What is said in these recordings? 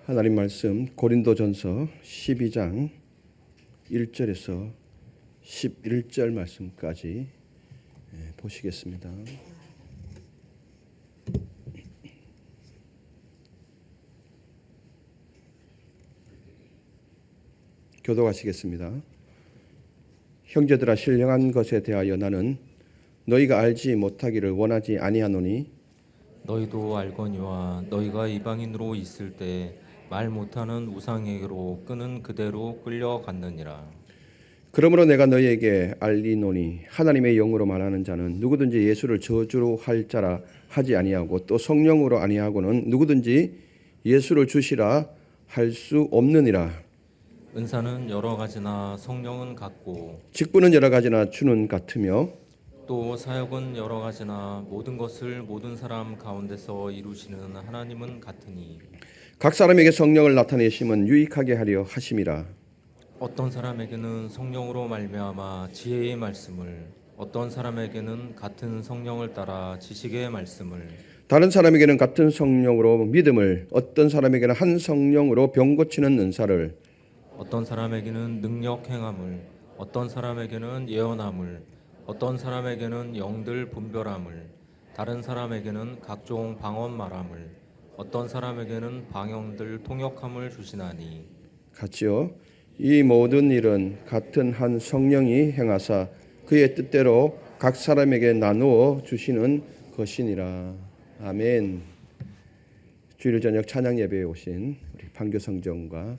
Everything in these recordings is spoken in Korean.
하나님 말씀 고린도전서 12장 1절에서 11절 말씀까지 보시겠습니다. 교독하시겠습니다. 형제들아, 신령한 것에 대하여 나는 너희가 알지 못하기를 원하지 아니하노니 너희도 알거니와 너희가 이방인으로 있을 때 말 못하는 우상에게로 끄는 그대로 끌려갔느니라. 그러므로 내가 너희에게 알리노니 하나님의 영으로 말하는 자는 누구든지 예수를 저주로 할 자라 하지 아니하고 또 성령으로 아니하고는 누구든지 예수를 주시라 할 수 없느니라. 은사는 여러 가지나 성령은 같고 직분은 여러 가지나 주는 같으며 또 사역은 여러 가지나 모든 것을 모든 사람 가운데서 이루시는 하나님은 같으니 각 사람에게 성령을 나타내심은 유익하게 하려 하심이라. 어떤 사람에게는 성령으로 말미암아 지혜의 말씀을, 어떤 사람에게는 같은 성령을 따라 지식의 말씀을, 다른 사람에게는 같은 성령으로 믿음을, 어떤 사람에게는 한 성령으로 병 고치는 은사를, 어떤 사람에게는 능력 행함을, 어떤 사람에게는 예언함을, 어떤 사람에게는 영들 분별함을, 다른 사람에게는 각종 방언 말함을, 어떤 사람에게는 방언들 통역함을 주시나니 같이요. 이 모든 일은 같은 한 성령이 행하사 그의 뜻대로 각 사람에게 나누어 주시는 것이니라. 아멘. 주일 저녁 찬양 예배에 오신 우리 판교성정과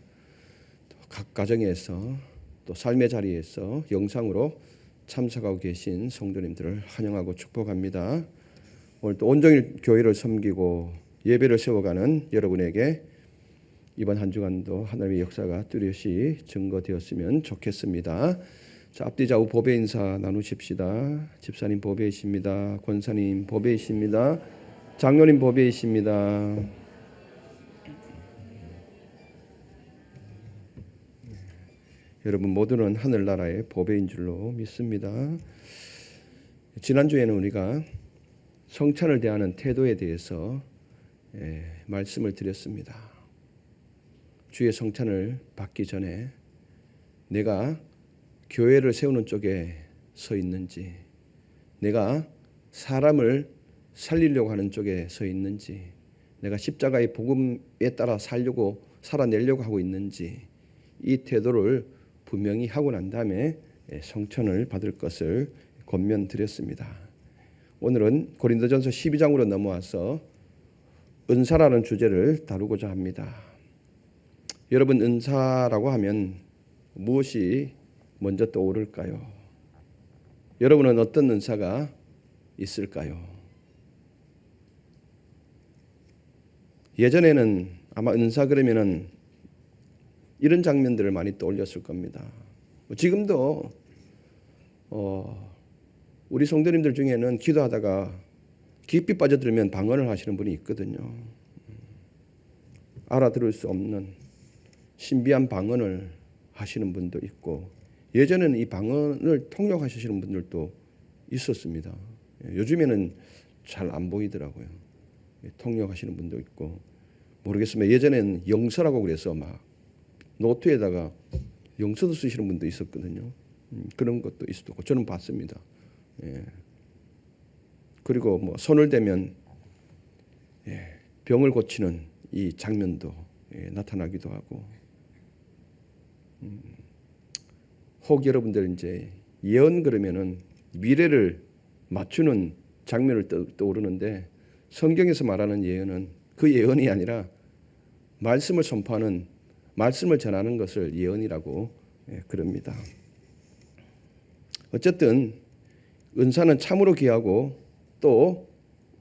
각 가정에서 또 삶의 자리에서 영상으로 참석하고 계신 성도님들을 환영하고 축복합니다. 오늘 또 온종일 교회를 섬기고 예배를 세워가는 여러분에게 이번 한 주간도 하나님의 역사가 뚜렷이 증거되었으면 좋겠습니다. 자, 앞뒤 좌우 보배 인사 나누십시다. 집사님 보배이십니다. 권사님 보배이십니다. 장로님 보배이십니다. 여러분 모두는 하늘나라의 보배인 줄로 믿습니다. 지난주에는 우리가 성찬을 대하는 태도에 대해서 말씀을 드렸습니다. 주의 성찬을 받기 전에 내가 교회를 세우는 쪽에 서 있는지, 내가 사람을 살리려고 하는 쪽에 서 있는지, 내가 십자가의 복음에 따라 살아내려고 하고 있는지, 이 태도를 분명히 하고 난 다음에 성찬을 받을 것을 권면드렸습니다. 오늘은 고린도전서 12장으로 넘어와서 은사라는 주제를 다루고자 합니다. 여러분, 은사라고 하면 무엇이 먼저 떠오를까요? 여러분은 어떤 은사가 있을까요? 예전에는 아마 은사 그러면은 이런 장면들을 많이 떠올렸을 겁니다. 지금도 우리 성도님들 중에는 기도하다가 깊이 빠져들면 방언을 하시는 분이 있거든요. 알아들을 수 없는 신비한 방언을 하시는 분도 있고, 예전에는 이 방언을 통역하시는 분들도 있었습니다. 요즘에는 잘 안 보이더라고요. 통역하시는 분도 있고, 모르겠으면 예전에는 영서라고 그래서 막 노트에다가 영서도 쓰시는 분도 있었거든요. 그런 것도 있었고 저는 봤습니다. 그리고 뭐 손을 대면 병을 고치는 이 장면도 나타나기도 하고, 혹 여러분들 이제 예언 그러면은 미래를 맞추는 장면을 떠오르는데, 성경에서 말하는 예언은 그 예언이 아니라 말씀을 선포하는, 말씀을 전하는 것을 예언이라고 그럽니다. 어쨌든 은사는 참으로 귀하고 또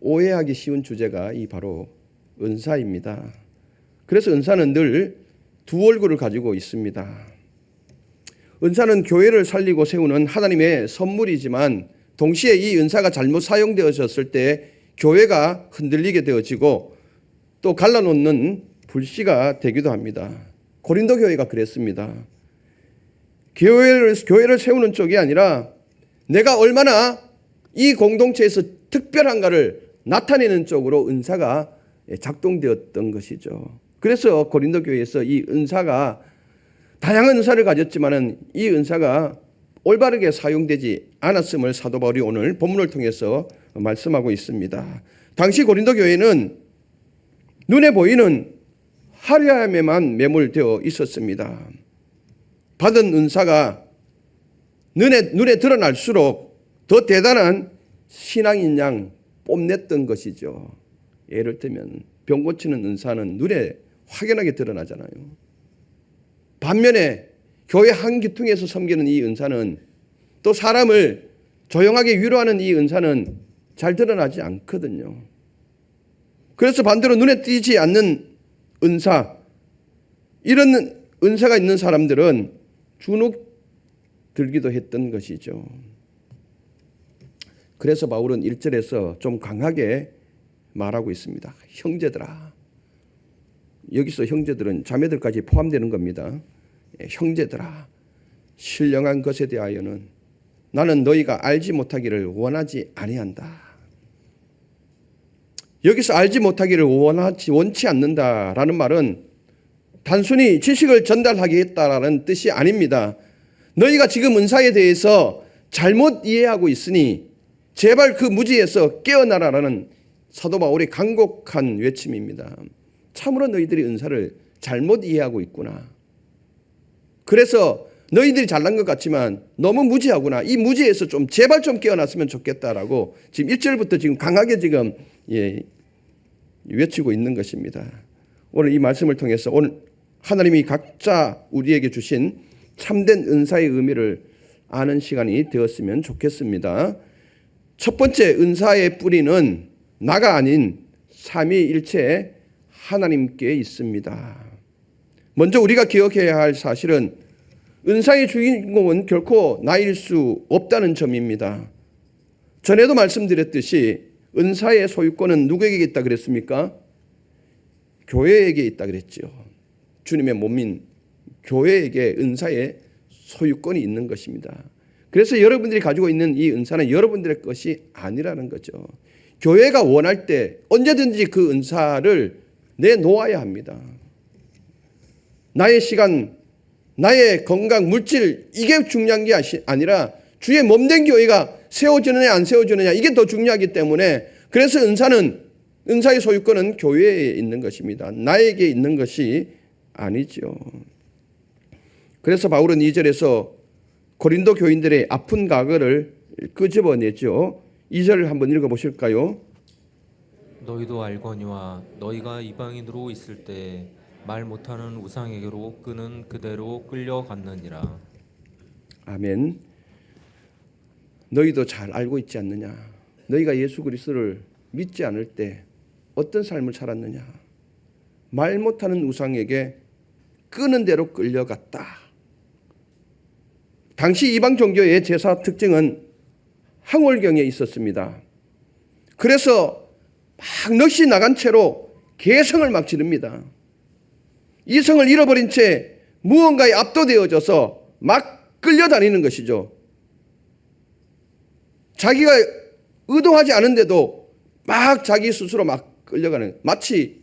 오해하기 쉬운 주제가 이 바로 은사입니다. 그래서 은사는 늘 두 얼굴을 가지고 있습니다. 은사는 교회를 살리고 세우는 하나님의 선물이지만 동시에 이 은사가 잘못 사용되어졌을 때 교회가 흔들리게 되어지고 또 갈라놓는 불씨가 되기도 합니다. 고린도 교회가 그랬습니다. 교회를 세우는 쪽이 아니라 내가 얼마나 이 공동체에서 특별한가를 나타내는 쪽으로 은사가 작동되었던 것이죠. 그래서 고린도 교회에서 이 은사가 다양한 은사를 가졌지만은 이 은사가 올바르게 사용되지 않았음을 사도 바울이 오늘 본문을 통해서 말씀하고 있습니다. 당시 고린도 교회는 눈에 보이는 화려함에만 매몰되어 있었습니다. 받은 은사가 눈에 드러날수록 더 대단한 신앙인 양 뽐냈던 것이죠. 예를 들면 병 고치는 은사는 눈에 확연하게 드러나잖아요. 반면에 교회 한 기퉁에서 섬기는 이 은사는, 또 사람을 조용하게 위로하는 이 은사는 잘 드러나지 않거든요. 그래서 반대로 눈에 띄지 않는 은사, 이런 은사가 있는 사람들은 주눅 들기도 했던 것이죠. 그래서 바울은 1절에서 좀 강하게 말하고 있습니다. 형제들아. 여기서 형제들은 자매들까지 포함되는 겁니다. 형제들아, 신령한 것에 대하여는 나는 너희가 알지 못하기를 원하지 아니한다. 여기서 알지 못하기를 원치 않는다라는 말은 단순히 지식을 전달하게 했다라는 뜻이 아닙니다. 너희가 지금 은사에 대해서 잘못 이해하고 있으니 제발 그 무지에서 깨어나라라는 사도 바울의 간곡한 외침입니다. 참으로 너희들이 은사를 잘못 이해하고 있구나. 그래서 너희들이 잘난 것 같지만 너무 무지하구나. 이 무지에서 좀 제발 좀 깨어났으면 좋겠다라고 지금 1절부터 지금 강하게 지금 외치고 있는 것입니다. 오늘 이 말씀을 통해서 오늘 하나님이 각자 우리에게 주신 참된 은사의 의미를 아는 시간이 되었으면 좋겠습니다. 첫 번째, 은사의 뿌리는 나가 아닌 삼위일체 하나님께 있습니다. 먼저 우리가 기억해야 할 사실은 은사의 주인공은 결코 나일 수 없다는 점입니다. 전에도 말씀드렸듯이 은사의 소유권은 누구에게 있다 그랬습니까? 교회에게 있다 그랬죠. 주님의 몸인 교회에게 은사의 소유권이 있는 것입니다. 그래서 여러분들이 가지고 있는 이 은사는 여러분들의 것이 아니라는 거죠. 교회가 원할 때 언제든지 그 은사를 내놓아야 합니다. 나의 시간, 나의 건강, 물질, 이게 중요한 게 아니라 주의 몸된 교회가 세워지느냐 안 세워지느냐, 이게 더 중요하기 때문에, 그래서 은사의 소유권은 교회에 있는 것입니다. 나에게 있는 것이 아니죠. 그래서 바울은 2절에서 고린도 교인들의 아픈 과거를 끄집어내죠. 2절을 한번 읽어보실까요? 너희도 알거니와 너희가 이방인으로 있을 때 말 못하는 우상에게로 끄는 그대로 끌려갔느니라. 아멘. 너희도 잘 알고 있지 않느냐? 너희가 예수 그리스도를 믿지 않을 때 어떤 삶을 살았느냐? 말 못하는 우상에게 끄는 대로 끌려갔다. 당시 이방 종교의 제사 특징은 항월경에 있었습니다. 그래서 막 넋이 나간 채로 개성을 막 지릅니다. 이성을 잃어버린 채 무언가에 압도되어져서 막 끌려다니는 것이죠. 자기가 의도하지 않은데도 막 자기 스스로 막 끌려가는, 마치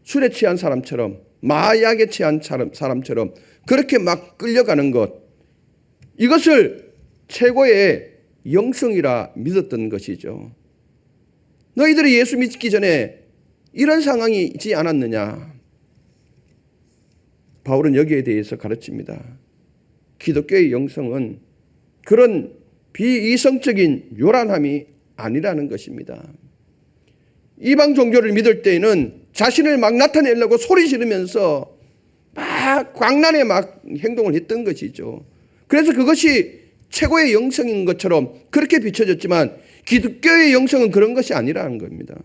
술에 취한 사람처럼, 마약에 취한 사람처럼 그렇게 막 끌려가는 것, 이것을 최고의 영성이라 믿었던 것이죠. 너희들이 예수 믿기 전에 이런 상황이 있지 않았느냐? 바울은 여기에 대해서 가르칩니다. 기독교의 영성은 그런 비이성적인 요란함이 아니라는 것입니다. 이방 종교를 믿을 때에는 자신을 막 나타내려고 소리 지르면서 막 광란에 막 행동을 했던 것이죠. 그래서 그것이 최고의 영성인 것처럼 그렇게 비춰졌지만 기독교의 영성은 그런 것이 아니라는 겁니다.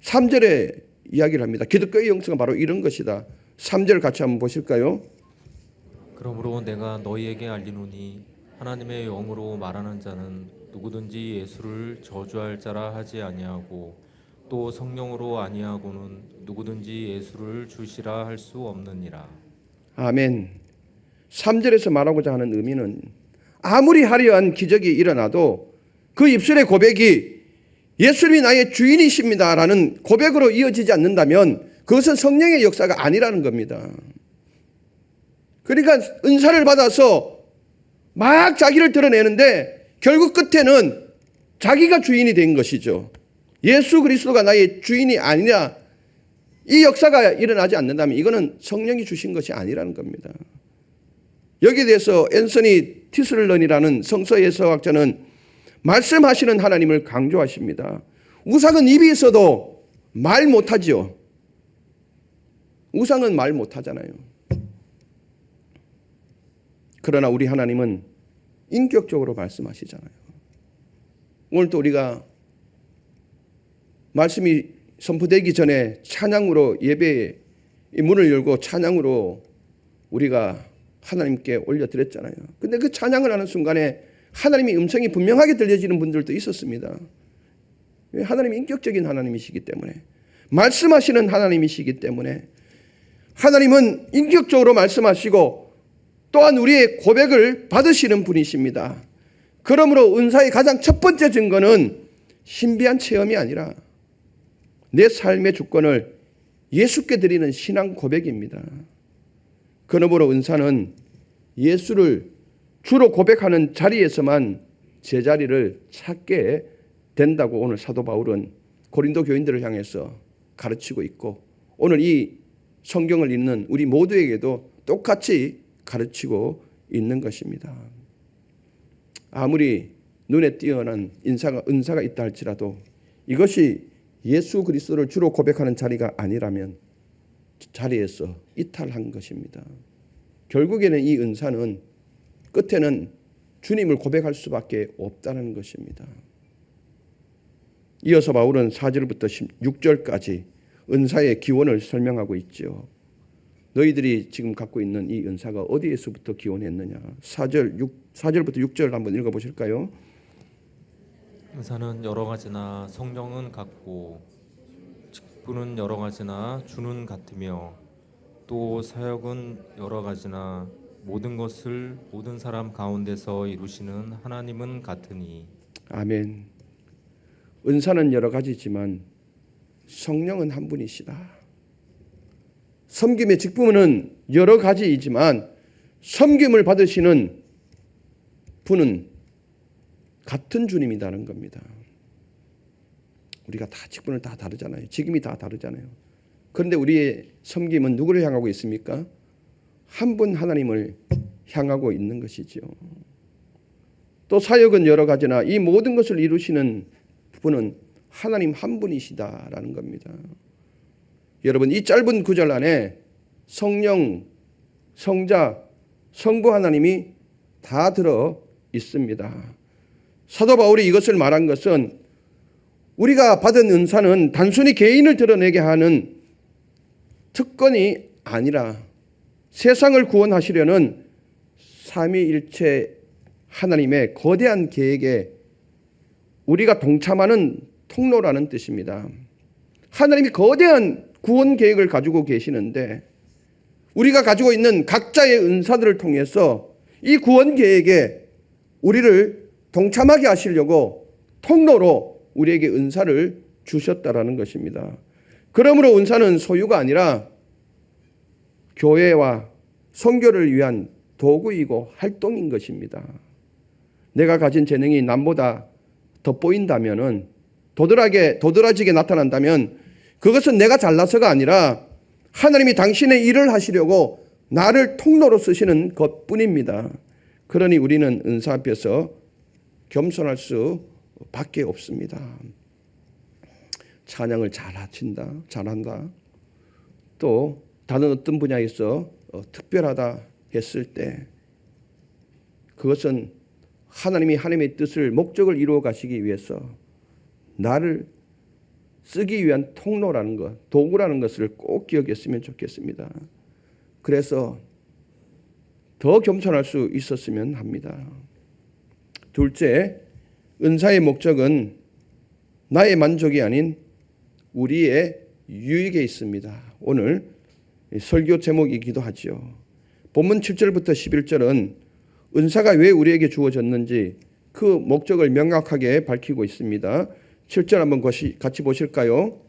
3절에 이야기를 합니다. 기독교의 영성은 바로 이런 것이다. 3절 같이 한번 보실까요? 그러므로 내가 너희에게 알리노니 하나님의 영으로 말하는 자는 누구든지 예수를 저주할 자라 하지 아니하고 또 성령으로 아니하고는 누구든지 예수를 주시라 할 수 없느니라. 아멘. 3절에서 말하고자 하는 의미는 아무리 화려한 기적이 일어나도 그 입술의 고백이 예수님이 나의 주인이십니다라는 고백으로 이어지지 않는다면 그것은 성령의 역사가 아니라는 겁니다. 그러니까 은사를 받아서 막 자기를 드러내는데 결국 끝에는 자기가 주인이 된 것이죠. 예수 그리스도가 나의 주인이 아니라 이 역사가 일어나지 않는다면 이거는 성령이 주신 것이 아니라는 겁니다. 여기에 대해서 앤서니 티슬런이라는 성서 해석학자는 말씀하시는 하나님을 강조하십니다. 우상은 입이 있어도 말 못하지요. 우상은 말 못하잖아요. 그러나 우리 하나님은 인격적으로 말씀하시잖아요. 오늘 또 우리가 말씀이 선포되기 전에 찬양으로 예배의 문을 열고 찬양으로 우리가 하나님께 올려드렸잖아요. 근데 그 찬양을 하는 순간에 하나님의 음성이 분명하게 들려지는 분들도 있었습니다. 하나님이 인격적인 하나님이시기 때문에, 말씀하시는 하나님이시기 때문에, 하나님은 인격적으로 말씀하시고 또한 우리의 고백을 받으시는 분이십니다. 그러므로 은사의 가장 첫 번째 증거는 신비한 체험이 아니라 내 삶의 주권을 예수께 드리는 신앙 고백입니다. 그러므로 은사는 예수를 주로 고백하는 자리에서만 제자리를 찾게 된다고 오늘 사도 바울은 고린도 교인들을 향해서 가르치고 있고, 오늘 이 성경을 읽는 우리 모두에게도 똑같이 가르치고 있는 것입니다. 아무리 눈에 띄어난 은사가 있다 할지라도 이것이 예수 그리스도를 주로 고백하는 자리가 아니라면 자리에서 이탈한 것입니다. 결국에는 이 은사는 끝에는 주님을 고백할 수밖에 없다는 것입니다. 이어서 바울은 4절부터 16절까지 은사의 기원을 설명하고 있죠. 너희들이 지금 갖고 있는 이 은사가 어디에서부터 기원했느냐. 4절부터 6절 한번 읽어보실까요? 은사는 여러 가지나 성령은 같고 직분은 여러 가지나 주는 같으며 또 사역은 여러 가지나 모든 것을 모든 사람 가운데서 이루시는 하나님은 같으니. 아멘. 은사는 여러 가지지만 성령은 한 분이시다. 섬김의 직분은 여러 가지이지만 섬김을 받으시는 분은 같은 주님이라는 겁니다. 우리가 다 직분을 다 다르잖아요. 직임이 다 다르잖아요. 그런데 우리의 섬김은 누구를 향하고 있습니까? 한 분 하나님을 향하고 있는 것이죠. 또 사역은 여러 가지나 이 모든 것을 이루시는 분은 하나님 한 분이시다라는 겁니다. 여러분, 이 짧은 구절 안에 성령, 성자, 성부 하나님이 다 들어 있습니다. 사도 바울이 이것을 말한 것은 우리가 받은 은사는 단순히 개인을 드러내게 하는 특권이 아니라 세상을 구원하시려는 삼위일체 하나님의 거대한 계획에 우리가 동참하는 통로라는 뜻입니다. 하나님이 거대한 구원 계획을 가지고 계시는데 우리가 가지고 있는 각자의 은사들을 통해서 이 구원 계획에 우리를 동참하게 하시려고 통로로 우리에게 은사를 주셨다라는 것입니다. 그러므로 은사는 소유가 아니라 교회와 선교를 위한 도구이고 활동인 것입니다. 내가 가진 재능이 남보다 돋보인다면은 도드라지게 나타난다면 그것은 내가 잘나서가 아니라 하나님이 당신의 일을 하시려고 나를 통로로 쓰시는 것뿐입니다. 그러니 우리는 은사 앞에서 겸손할 수밖에 없습니다. 찬양을 잘한다. 또 다른 어떤 분야에서 특별하다 했을 때 그것은 하나님이 하나님의 뜻을 목적을 이루어 가시기 위해서 나를 쓰기 위한 통로라는 것, 도구라는 것을 꼭 기억했으면 좋겠습니다. 그래서 더 겸손할 수 있었으면 합니다. 둘째, 은사의 목적은 나의 만족이 아닌 우리의 유익에 있습니다. 오늘 설교 제목이기도 하죠. 본문 7절부터 11절은 은사가 왜 우리에게 주어졌는지 그 목적을 명확하게 밝히고 있습니다. 7절 한번 같이 보실까요?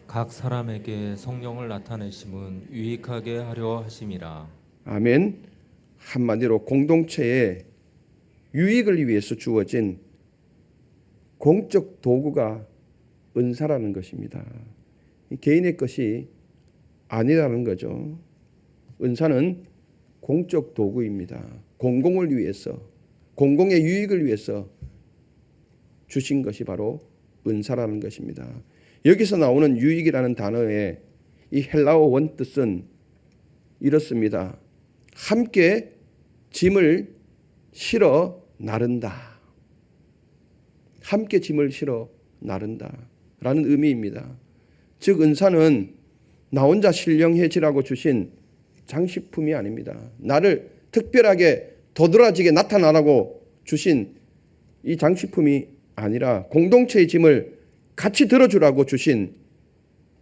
각 사람에게 성령을 나타내심은 유익하게 하려 하심이라. 아멘. 한마디로 공동체의 유익을 위해서 주어진 공적 도구가 은사라는 것입니다. 개인의 것이 아니라는 거죠. 은사는 공적 도구입니다. 공공을 위해서, 공공의 유익을 위해서 주신 것이 바로 은사라는 것입니다. 여기서 나오는 유익이라는 단어의 이 헬라어 원뜻은 이렇습니다. 함께 짐을 실어 나른다. 함께 짐을 실어 나른다 라는 의미입니다. 즉 은사는 나 혼자 신령해지라고 주신 장식품이 아닙니다. 나를 특별하게 도드라지게 나타나라고 주신 이 장식품이 아니라 공동체의 짐을 같이 들어주라고 주신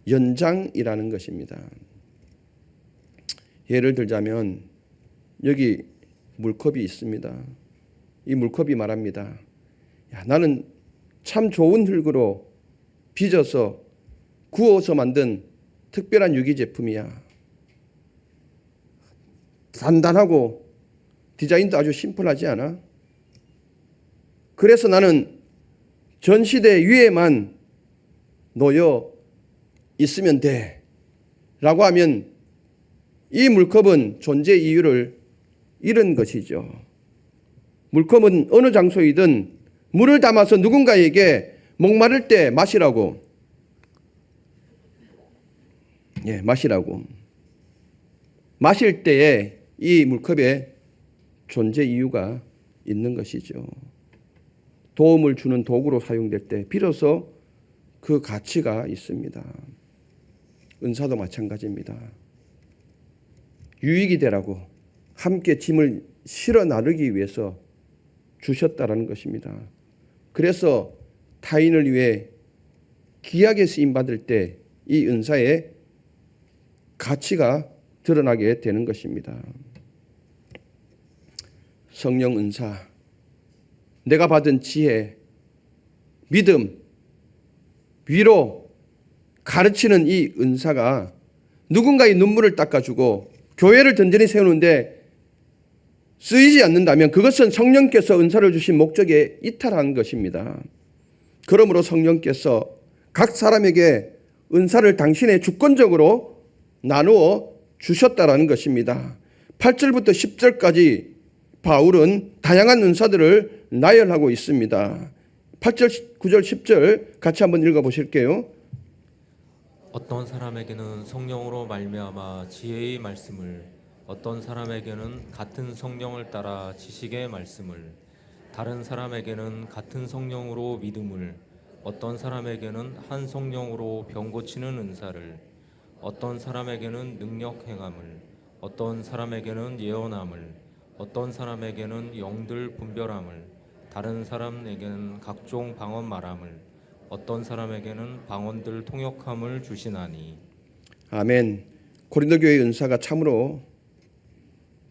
연장이라는 것입니다. 예를 들자면 여기 물컵이 있습니다. 이 물컵이 말합니다. 야, 나는 참 좋은 흙으로 빚어서 구워서 만든 특별한 유기 제품이야. 단단하고 디자인도 아주 심플하지 않아? 그래서 나는 전시대 위에만 놓여 있으면 돼 라고 하면 이 물컵은 존재 이유를 잃은 것이죠. 물컵은 어느 장소이든 물을 담아서 누군가에게 목마를 때 마시라고, 마시라고. 마실 때에 이 물컵에 존재 이유가 있는 것이죠. 도움을 주는 도구로 사용될 때 비로소 그 가치가 있습니다. 은사도 마찬가지입니다. 유익이 되라고 함께 짐을 실어 나르기 위해서 주셨다라는 것입니다. 그래서 타인을 위해 귀하게 쓰임 받을 때 이 은사의 가치가 드러나게 되는 것입니다. 성령 은사, 내가 받은 지혜, 믿음, 위로, 가르치는 이 은사가 누군가의 눈물을 닦아주고 교회를 든든히 세우는데 쓰이지 않는다면 그것은 성령께서 은사를 주신 목적에 이탈한 것입니다. 그러므로 성령께서 각 사람에게 은사를 당신의 주권적으로 나누어 주셨다라는 것입니다. 8절부터 10절까지 바울은 다양한 은사들을 나열하고 있습니다. 8절, 9절, 10절 같이 한번 읽어보실게요. 어떤 사람에게는 성령으로 말미암아 지혜의 말씀을, 어떤 사람에게는 같은 성령을 따라 지식의 말씀을, 다른 사람에게는 같은 성령으로 믿음을, 어떤 사람에게는 한 성령으로 병 고치는 은사를, 어떤 사람에게는 능력 행함을, 어떤 사람에게는 예언함을, 어떤 사람에게는 영들 분별함을, 다른 사람에게는 각종 방언 말함을, 어떤 사람에게는 방언들 통역함을 주시나니. 아멘. 고린도 교회의 은사가 참으로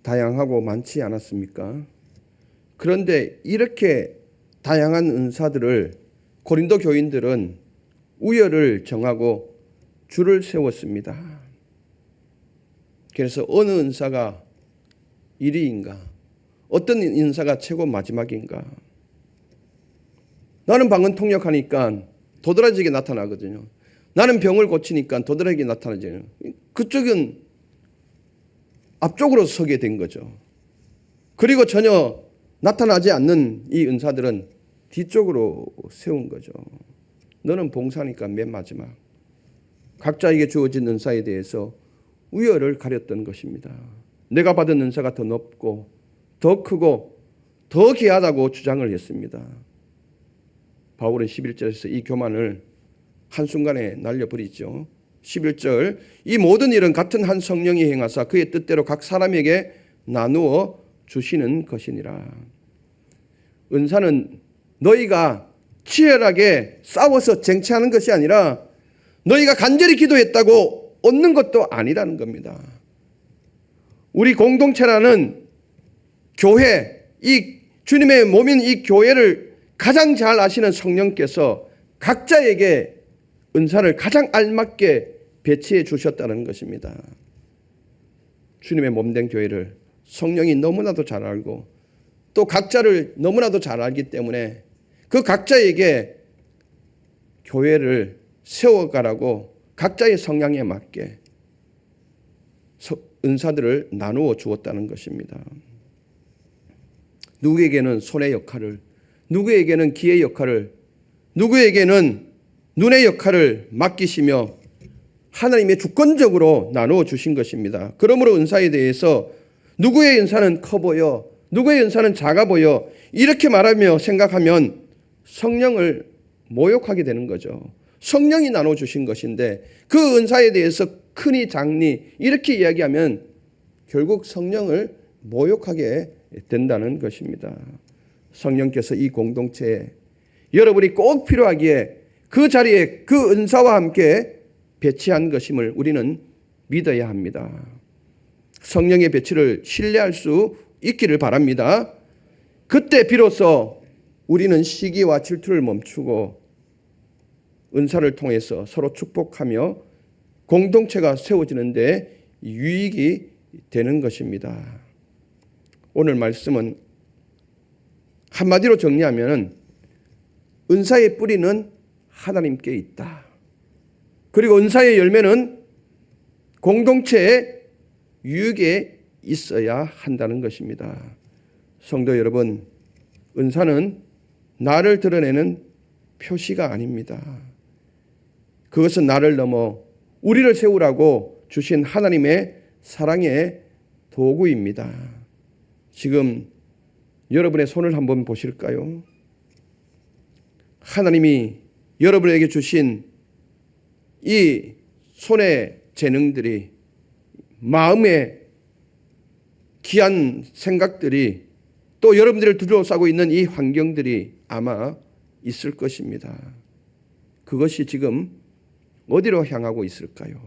다양하고 많지 않았습니까? 그런데 이렇게 다양한 은사들을 고린도 교인들은 우열을 정하고 줄을 세웠습니다. 그래서 어느 은사가 1위인가? 어떤 은사가 최고 마지막인가? 나는 방언 통역하니까 도드라지게 나타나거든요. 나는 병을 고치니까 도드라지게 나타나잖아요. 그쪽은 앞쪽으로 서게 된 거죠. 그리고 전혀 나타나지 않는 이 은사들은 뒤쪽으로 세운 거죠. 너는 봉사니까 맨 마지막. 각자에게 주어진 은사에 대해서 우열을 가렸던 것입니다. 내가 받은 은사가 더 높고 더 크고 더 귀하다고 주장을 했습니다. 바울은 11절에서 이 교만을 한순간에 날려버리죠. 11절, 이 모든 일은 같은 한 성령이 행하사 그의 뜻대로 각 사람에게 나누어 주시는 것이니라. 은사는 너희가 치열하게 싸워서 쟁취하는 것이 아니라 너희가 간절히 기도했다고 얻는 것도 아니라는 겁니다. 우리 공동체라는 교회, 이 주님의 몸인 이 교회를 가장 잘 아시는 성령께서 각자에게 은사를 가장 알맞게 배치해 주셨다는 것입니다. 주님의 몸된 교회를 성령이 너무나도 잘 알고 또 각자를 너무나도 잘 알기 때문에 그 각자에게 교회를 세워가라고 각자의 성향에 맞게 은사들을 나누어 주었다는 것입니다. 누구에게는 손의 역할을, 누구에게는 귀의 역할을, 누구에게는 눈의 역할을 맡기시며 하나님의 주권적으로 나누어 주신 것입니다. 그러므로 은사에 대해서 누구의 은사는 커 보여, 누구의 은사는 작아 보여 이렇게 말하며 생각하면 성령을 모욕하게 되는 거죠. 성령이 나눠 주신 것인데 그 은사에 대해서 크니 작니 이렇게 이야기하면 결국 성령을 모욕하게 된다는 것입니다. 성령께서 이 공동체에 여러분이 꼭 필요하기에 그 자리에 그 은사와 함께 배치한 것임을 우리는 믿어야 합니다. 성령의 배치를 신뢰할 수 있기를 바랍니다. 그때 비로소 우리는 시기와 질투를 멈추고 은사를 통해서 서로 축복하며 공동체가 세워지는데 유익이 되는 것입니다. 오늘 말씀은 한마디로 정리하면 은사의 뿌리는 하나님께 있다. 그리고 은사의 열매는 공동체의 유익에 있어야 한다는 것입니다. 성도 여러분, 은사는 나를 드러내는 표시가 아닙니다. 그것은 나를 넘어 우리를 세우라고 주신 하나님의 사랑의 도구입니다. 지금 여러분의 손을 한번 보실까요? 하나님이 여러분에게 주신 이 손의 재능들이, 마음의 귀한 생각들이, 또 여러분들을 둘러싸고 있는 이 환경들이 아마 있을 것입니다. 그것이 지금 어디로 향하고 있을까요?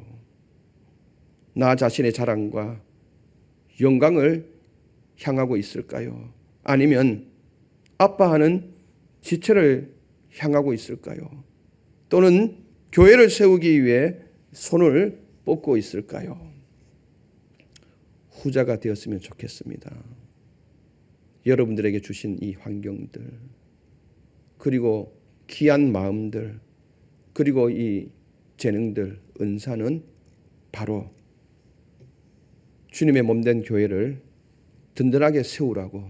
나 자신의 자랑과 영광을 향하고 있을까요? 아니면 아파하는 지체를 향하고 있을까요? 또는 교회를 세우기 위해 손을 뻗고 있을까요? 후자가 되었으면 좋겠습니다. 여러분들에게 주신 이 환경들, 그리고 귀한 마음들, 그리고 이 재능들, 은사는 바로 주님의 몸된 교회를 든든하게 세우라고,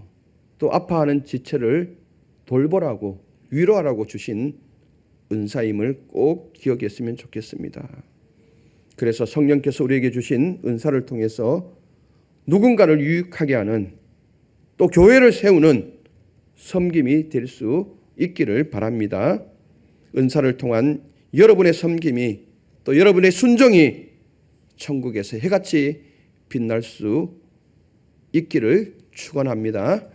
또 아파하는 지체를 돌보라고, 위로하라고 주신 은사임을 꼭 기억했으면 좋겠습니다. 그래서 성령께서 우리에게 주신 은사를 통해서 누군가를 유익하게 하는, 또 교회를 세우는 섬김이 될 수 있기를 바랍니다. 은사를 통한 여러분의 섬김이, 또 여러분의 순종이 천국에서 해같이 빛날 수 있기를 축원합니다.